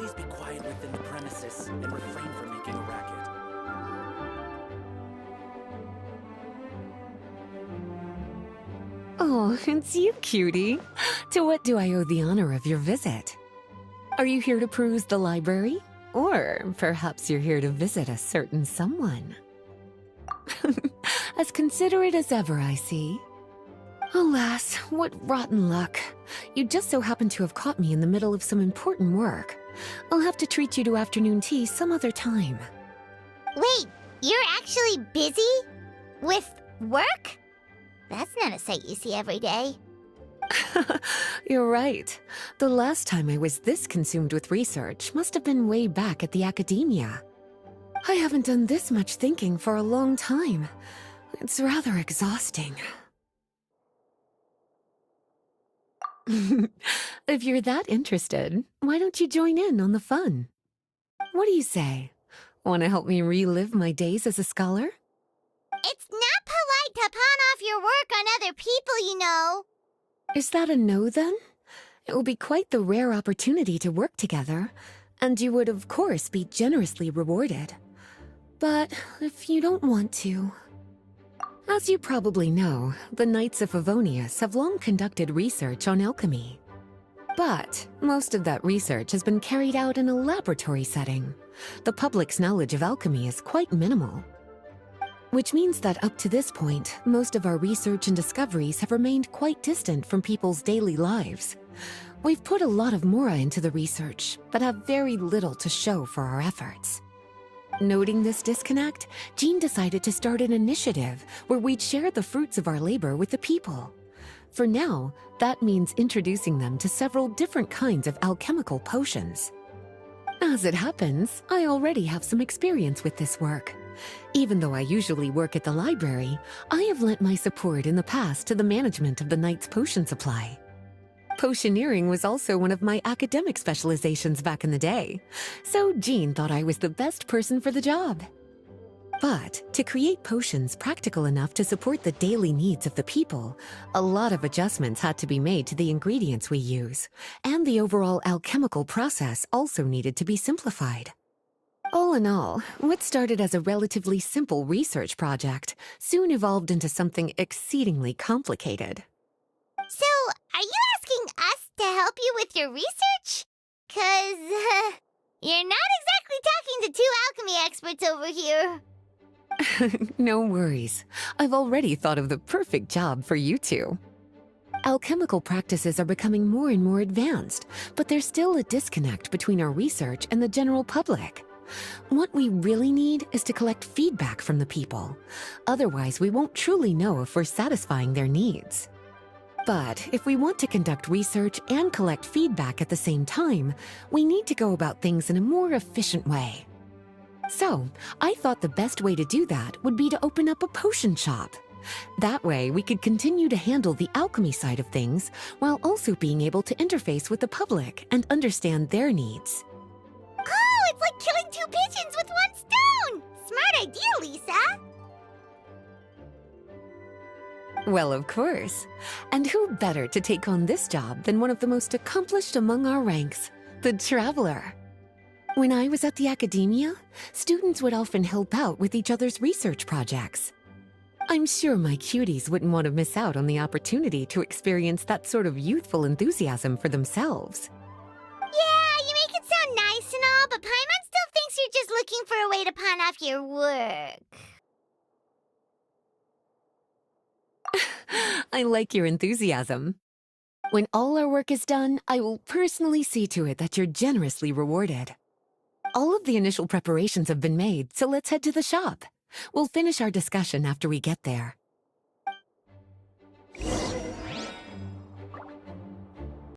Please be quiet within the premises and refrain from making a racket. Oh, it's you, cutie. To what do I owe the honor of your visit? Are you here to peruse the library? Or perhaps you're here to visit a certain someone? As considerate as ever, I see. Alas, what rotten luck. You just so happen to have caught me in the middle of some important work. I'll have to treat you to afternoon tea some other time. Wait, you're actually busy? With work? That's not a sight you see every day. You're right. The last time I was this consumed with research must have been way back at the academia. I haven't done this much thinking for a long time. It's rather exhausting. If you're that interested, why don't you join in on the fun? What do you say? Want to help me relive my days as a scholar? It's not polite to pawn off your work on other people, you know. Is that a no, then? It will be quite the rare opportunity to work together, and you would, of course, be generously rewarded. But if you don't want to... As you probably know, the Knights of Favonius have long conducted research on alchemy. But most of that research has been carried out in a laboratory setting. The public's knowledge of alchemy is quite minimal. Which means that up to this point, most of our research and discoveries have remained quite distant from people's daily lives. We've put a lot of mora into the research, but have very little to show for our efforts. Noting this disconnect, Jean decided to start an initiative where we'd share the fruits of our labor with the people. For now, that means introducing them to several different kinds of alchemical potions. As it happens, I already have some experience with this work. Even though I usually work at the library, I have lent my support in the past to the management of the Knight's potion supply. Potioneering was also one of my academic specializations back in the day, so Jean thought I was the best person for the job. But to create potions practical enough to support the daily needs of the people, a lot of adjustments had to be made to the ingredients we use, and the overall alchemical process also needed to be simplified. All in all, what started as a relatively simple research project soon evolved into something exceedingly complicated. So, are you asking us to help you with your research? 'Cause, you're not exactly talking to two alchemy experts over here. No worries. I've already thought of the perfect job for you two. Alchemical practices are becoming more and more advanced, but there's still a disconnect between our research and the general public. What we really need is to collect feedback from the people. Otherwise, we won't truly know if we're satisfying their needs. But if we want to conduct research and collect feedback at the same time, we need to go about things in a more efficient way. So, I thought the best way to do that would be to open up a potion shop. That way, we could continue to handle the alchemy side of things while also being able to interface with the public and understand their needs. Oh, it's like killing two pigeons with one stone! Smart idea, Lisa! Well, of course. And who better to take on this job than one of the most accomplished among our ranks, the Traveler? When I was at the academia, students would often help out with each other's research projects. I'm sure my cuties wouldn't want to miss out on the opportunity to experience that sort of youthful enthusiasm for themselves. Yeah, you make it sound nice and all, but Paimon still thinks you're just looking for a way to pawn off your work. I like your enthusiasm. When all our work is done, I will personally see to it that you're generously rewarded. All of the initial preparations have been made, so let's head to the shop. We'll finish our discussion after we get there.